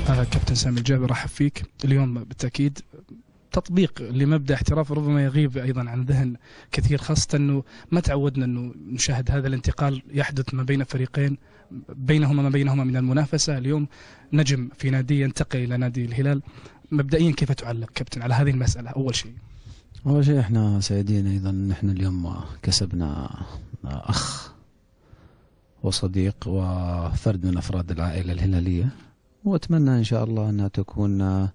كابتن سامي الجابر، رحب فيك اليوم. بالتأكيد تطبيق لمبدأ احتراف ربما يغيب أيضا عن ذهن كثير، خاصة أنه ما تعودنا أنه نشاهد هذا الانتقال يحدث ما بين فريقين ما بينهما من المنافسة. اليوم نجم في نادي ينتقل إلى نادي الهلال. مبدئيا كيف تعلق كابتن على هذه المسألة؟ أول شيء احنا سعيدين أيضا أن احنا اليوم كسبنا أخ وصديق وفرد من أفراد العائلة الهلالية، وأتمنى إن شاء الله أنها تكون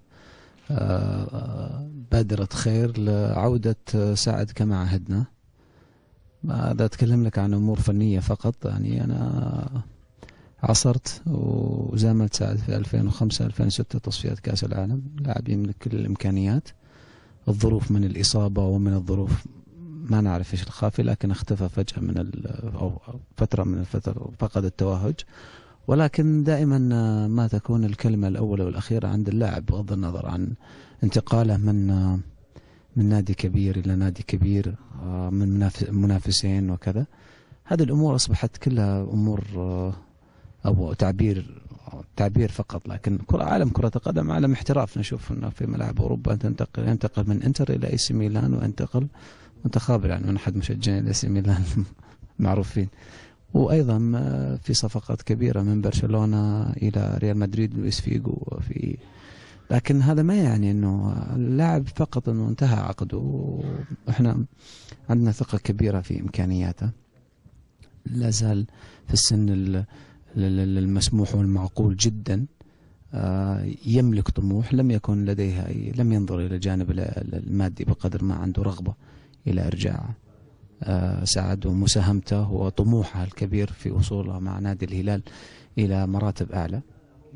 بادرة خير لعودة سعد كما عهدنا. هذا أتكلم لك عن أمور فنية فقط. يعني أنا عصرت وزاملت سعد في 2005-2006 تصفيات كأس العالم، لاعب يملك كل الإمكانيات. الظروف من الإصابة ومن الظروف ما نعرف إيش الخافي، لكن اختفى فجأة أو فترة من الفترة، فقد التوهج. ولكن دائما ما تكون الكلمة الأولى والأخيرة عند اللاعب، بغض النظر عن انتقاله من نادي كبير إلى نادي كبير، من منافسين وكذا. هذه الأمور أصبحت كلها أمور أو تعبير فقط. لكن عالم كرة القدم عالم احتراف. نشوف أنه في ملاعب أوروبا ينتقل من إنتر إلى إيسي ميلان، وينتقل متخابر يعني من أحد مشجعين إيسي ميلان معروفين. وأيضا في صفقات كبيرة من برشلونة إلى ريال مدريد، لويس فيجو لكن هذا ما يعني أنه اللاعب فقط أنه انتهى عقده، وإحنا عندنا ثقة كبيرة في إمكانياته. لا زال في السن المسموح والمعقول جدا، يملك طموح. لم يكن لديها لم ينظر إلى الجانب المادي بقدر ما عنده رغبة إلى إرجاع سعد ومساهمته وطموحها الكبير في وصولها مع نادي الهلال إلى مراتب أعلى.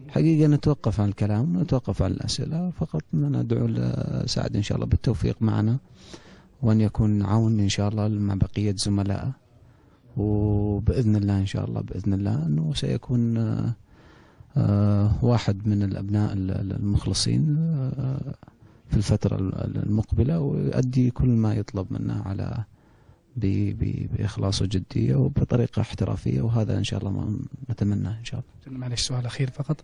حقيقة نتوقف عن الكلام ونتوقف عن الأسئلة، فقط ندعو لسعد إن شاء الله بالتوفيق معنا، وأن يكون عون إن شاء الله مع بقية زملائه. وبإذن الله إن شاء الله بإذن الله أنه سيكون واحد من الأبناء المخلصين في الفترة المقبلة، ويؤدي كل ما يطلب منه على بإخلاص وجدية وبطريقة احترافية، وهذا إن شاء الله ما نتمناه إن شاء الله. معلش سؤال أخير فقط.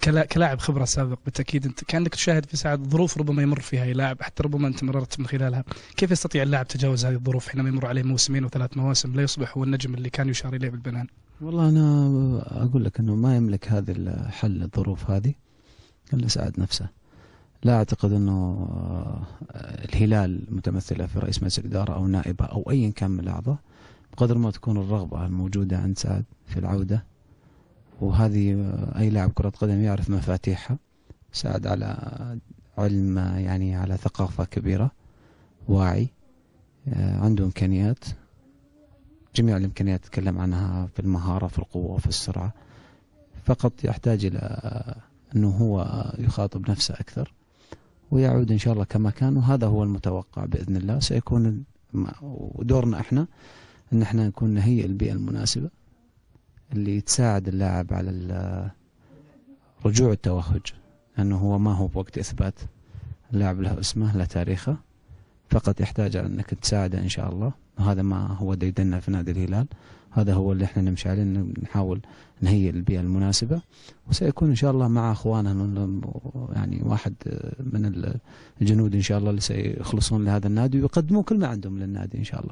كلاعب خبرة سابق، بالتأكيد أنت كأنك تشاهد في ساعة ظروف ربما يمر فيها أي لاعب، حتى ربما أنت مررت من خلالها. كيف يستطيع اللاعب تجاوز هذه الظروف حينما يمر عليه موسمين وثلاث مواسم لا يصبح هو النجم اللي كان يشار إليه بالبنان؟ والله أنا أقول لك أنه ما يملك هذا الحل الظروف هذه إلا سعد نفسه. لا أعتقد أنه الهلال متمثلة في رئيس مجلس الإدارة أو نائبة أو أي كان من الأعضاء، بقدر ما تكون الرغبة الموجودة عند سعد في العودة. وهذه أي لاعب كرة قدم يعرف مفاتيحها. سعد على علم، يعني على ثقافة كبيرة، واعي، عنده إمكانيات، جميع الإمكانيات تتكلم عنها في المهارة، في القوة، في السرعة. فقط يحتاج إلى أنه هو يخاطب نفسه أكثر ويعود إن شاء الله كما كان، وهذا هو المتوقع بإذن الله. سيكون دورنا إحنا أن إحنا نكون نهيئ البيئة المناسبة اللي تساعد اللاعب على رجوع التوهج، لأنه هو ما هو بوقت إثبات. اللاعب له اسمه، له تاريخه، فقط يحتاج على أنك تساعده إن شاء الله. وهذا ما هو ديدنا في نادي الهلال، هذا هو اللي احنا نمشي عليه، نحاول نهيئ البيئة المناسبة. وسيكون إن شاء الله مع أخواننا، يعني واحد من الجنود إن شاء الله اللي سيخلصون لهذا النادي ويقدمون كل ما عندهم للنادي إن شاء الله.